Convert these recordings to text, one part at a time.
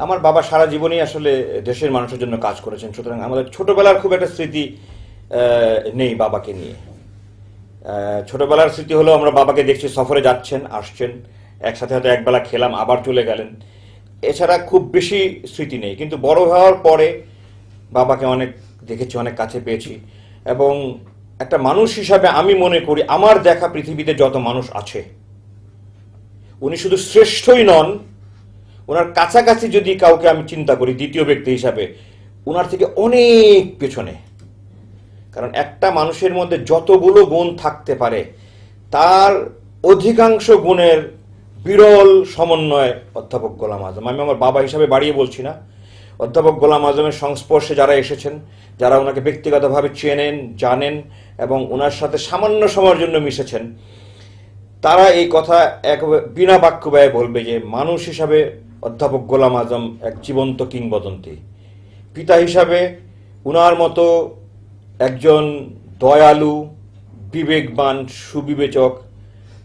আমার বাবা সারা জীবনই আসলে দেশের মানুষের জন্য কাজ করেছেন, সুতরাং আমাদের ছোটবেলার খুব একটা স্মৃতি নেই বাবাকে নিয়ে। ছোটবেলার স্মৃতি হলো আমরা বাবাকে দেখছি সফরে যাচ্ছেন আসছেন, একসাথে হয়তো একবেলা খেলাম আবার চলে গেলেন, এছাড়া খুব বেশি স্মৃতি নেই। কিন্তু বড় হওয়ার পরে বাবাকে অনেক দেখেছি, অনেক কাছে পেয়েছি, এবং একটা মানুষ হিসাবে আমি মনে করি আমার দেখা পৃথিবীতে যত মানুষ আছে উনি শুধু শ্রেষ্ঠই নন, ওনার কাছাকাছি যদি কাউকে আমি চিন্তা করি দ্বিতীয় ব্যক্তি হিসাবে ওনার থেকে অনেক পেছনে। কারণ একটা মানুষের মধ্যে যতগুলো গুণ থাকতে পারে তার অধিকাংশ গুণের বিরল সমন্বয় অধ্যাপক গোলাম আজম। আমি আমার বাবা হিসাবে বাড়িয়ে বলছি না, অধ্যাপক গোলাম আজমের সংস্পর্শে যারা এসেছেন, যারা ওনাকে ব্যক্তিগতভাবে চেনেন জানেন এবং ওনার সাথে সামান্য সময়ের জন্য মিশেছেন, তারা এই কথা একেবারে বিনা বাক্য ব্যয়ে বলবে যে মানুষ হিসাবে অধ্যাপক গোলাম আজম এক জীবন্ত কিংবদন্তি। পিতা হিসাবে উনার মতো একজন দয়ালু, বিবেকবান, সুবিবেচক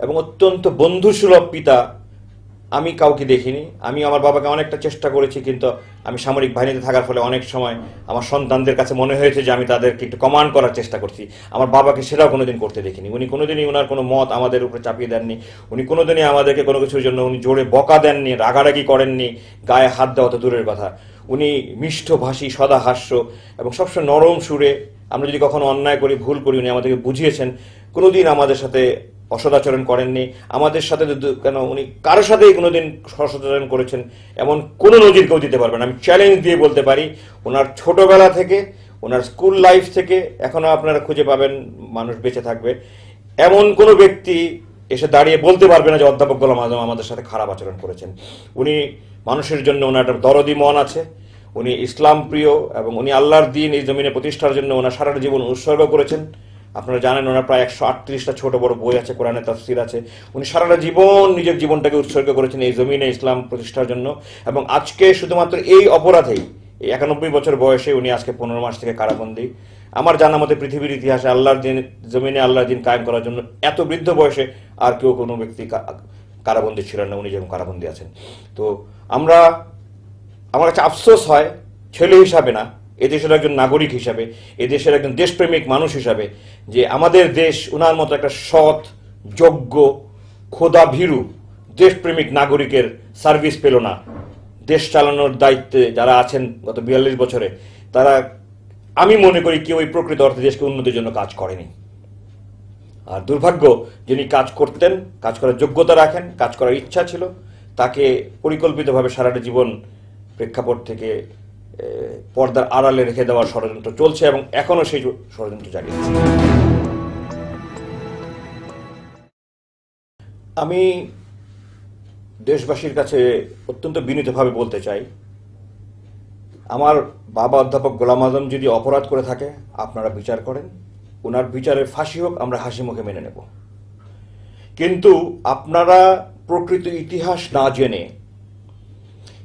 এবং অত্যন্ত বন্ধুসুলভ পিতা আমি কাউকে দেখিনি। আমি আমার বাবাকে অনেকটা চেষ্টা করেছি, কিন্তু আমি সামরিক বাহিনীতে থাকার ফলে অনেক সময় আমার সন্তানদের কাছে মনে হয়েছে যে আমি তাদেরকে একটু কমান্ড করার চেষ্টা করছি। আমার বাবাকে সেটাও কোনোদিন করতে দেখিনি। উনি কোনোদিনই ওনার কোনো মত আমাদের উপরে চাপিয়ে দেননি। উনি কোনোদিনই আমাদেরকে কোনো কিছুর জন্য উনি জোরে বকা দেননি, রাগারাগি করেননি, গায়ে হাত দেওয়া তো দূরের কথা। উনি মিষ্টভাষী, সদাহাস্য এবং সবসময় নরম সুরে আমরা যদি কখনো অন্যায় করি, ভুল করি, উনি আমাদেরকে বুঝিয়েছেন। কোনোদিন আমাদের সাথে অসদাচরণ করেননি। আমাদের সাথে কেন উনি কারোর সাথেই কোনোদিন অসদাচরণ করেছেন এমন কোনো নজির কেউ দিতে পারবেন। আমি চ্যালেঞ্জ দিয়ে বলতে পারি ওনার ছোটবেলা থেকে, ওনার স্কুল লাইফ থেকে এখনো আপনারা খুঁজে পাবেন মানুষ বেঁচে থাকবে এমন কোনো ব্যক্তি এসে দাঁড়িয়ে বলতে পারবে না যে অধ্যাপক গোলাম আজম আমাদের সাথে খারাপ আচরণ করেছেন। উনি মানুষের জন্য ওনার একটা দরদি মন আছে, উনি ইসলাম প্রিয় এবং উনি আল্লাহর দিন এই জমিনে প্রতিষ্ঠার জন্য ওনার সারাটা জীবন উৎসর্গ করেছেন। আপনারা জানেন ওনার প্রায় 138টা ছোট বড় বই আছে, কোরআনের তাফসীর আছে। উনি সারাটা জীবন নিজের জীবনটাকে উৎসর্গ করেছেন এই জমিনে ইসলাম প্রতিষ্ঠার জন্য, এবং আজকে শুধুমাত্র এই অপরাধেই এই 91 বছর বয়সে উনি আজকে 15 মাস থেকে কারাবন্দী। আমার জানা মতে পৃথিবীর ইতিহাসে আল্লাহর দিন জমিনে আল্লাহর দিন কায়েম করার জন্য এত বৃদ্ধ বয়সে আর কেউ কোনো ব্যক্তি কারাবন্দী ছিলেন না, উনি যেমন কারাবন্দী আছেন। তো আমার কাছে আফসোস হয় ছেলে হিসাবে না, এদেশের একজন নাগরিক হিসাবে, এদেশের একজন দেশপ্রেমিক মানুষ হিসাবে, যে আমাদের দেশ ওনার মতো একটা সৎ, যোগ্য, খোদাভীরু দেশপ্রেমিক নাগরিকের সার্ভিস পেল না। দেশ চালানোর দায়িত্বে যারা আছেন গত 42 বছরে, তারা আমি মনে করি কেউ এই প্রকৃত অর্থে দেশকে উন্নতির জন্য কাজ করেনি। আর দুর্ভাগ্য, যিনি কাজ করতেন, কাজ করার যোগ্যতা রাখেন, কাজ করার ইচ্ছা ছিল, তাকে পরিকল্পিতভাবে সারাটা জীবন প্রেক্ষাপট থেকে পর্দার আড়ালে রেখে দেওয়ার ষড়যন্ত্র চলছে এবং এখনো সেই ষড়যন্ত্র জারি আছে। আমি দেশবাসীর কাছে অত্যন্ত বিনীতভাবে বলতে চাই, আমার বাবা অধ্যাপক গোলাম আজম যদি অপরাধ করে থাকে আপনারা বিচার করেন, ওনার বিচারের ফাঁসি হোক, আমরা হাসি মুখে মেনে নেব। কিন্তু আপনারা প্রকৃত ইতিহাস না জেনে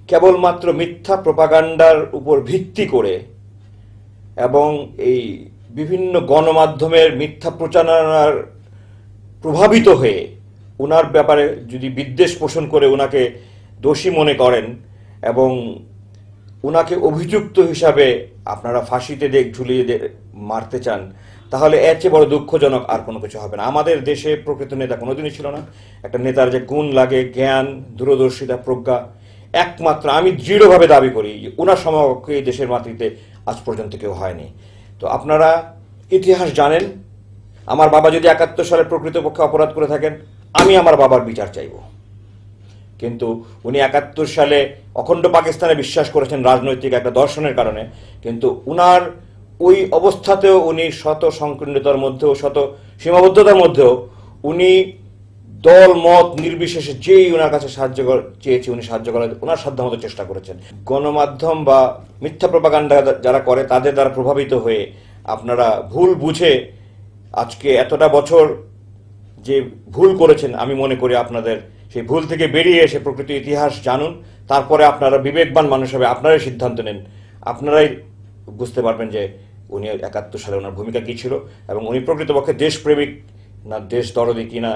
কেবলমাত্র মিথ্যা প্রপাগান্ডার উপর ভিত্তি করে এবং এই বিভিন্ন গণমাধ্যমের মিথ্যা প্রচারণার প্রভাবিত হয়ে ওনার ব্যাপারে যদি বিদ্বেষ পোষণ করে ওনাকে দোষী মনে করেন এবং ওনাকে অভিযুক্ত হিসাবে আপনারা ফাঁসিতে ঝুলিয়ে মারতে চান, তাহলে এর চেয়ে বড় দুঃখজনক আর কোনো কিছু হবে না। আমাদের দেশে প্রকৃত নেতা কোনোদিনই ছিল না। একটা নেতার যে গুণ লাগে, জ্ঞান, দূরদর্শিতা, প্রজ্ঞা, একমাত্র আমি দৃঢ়ভাবে দাবি করি যে ওনার সমকক্ষ এই দেশের মাটিতে আজ পর্যন্ত কেউ হয়নি। তো আপনারা ইতিহাস জানেন, আমার বাবা যদি 71 সালে প্রকৃতপক্ষে অপরাধ করে থাকেন আমি আমার বাবার বিচার চাইব। কিন্তু উনি 71 সালে অখণ্ড পাকিস্তানে বিশ্বাস করেছেন রাজনৈতিক একটা দর্শনের কারণে, কিন্তু উনার ওই অবস্থাতেও উনি শত সংকীর্ণতার মধ্যেও, শত সীমাবদ্ধতার মধ্যেও উনি দল মত নির্বিশেষে যেই ওনার কাছে সাহায্য চেয়েছে উনি সাহায্য করার ওনার সাধ্যমতো চেষ্টা করেছেন। গণমাধ্যম বা মিথ্যা প্রপাগান্ডা যারা করে তাদের দ্বারা প্রভাবিত হয়ে আপনারা ভুল বুঝে আজকে এতটা বছর যে ভুল করেছেন, আমি মনে করি আপনাদের সেই ভুল থেকে বেরিয়ে এসে প্রকৃত ইতিহাস জানুন, তারপরে আপনারা বিবেকবান মানুষ হবে, আপনারাই সিদ্ধান্ত নেন, আপনারাই বুঝতে পারবেন যে উনি 71 সালে ওনার ভূমিকা কী ছিল এবং উনি প্রকৃতপক্ষে দেশপ্রেমিক না দেশ দরদি কিনা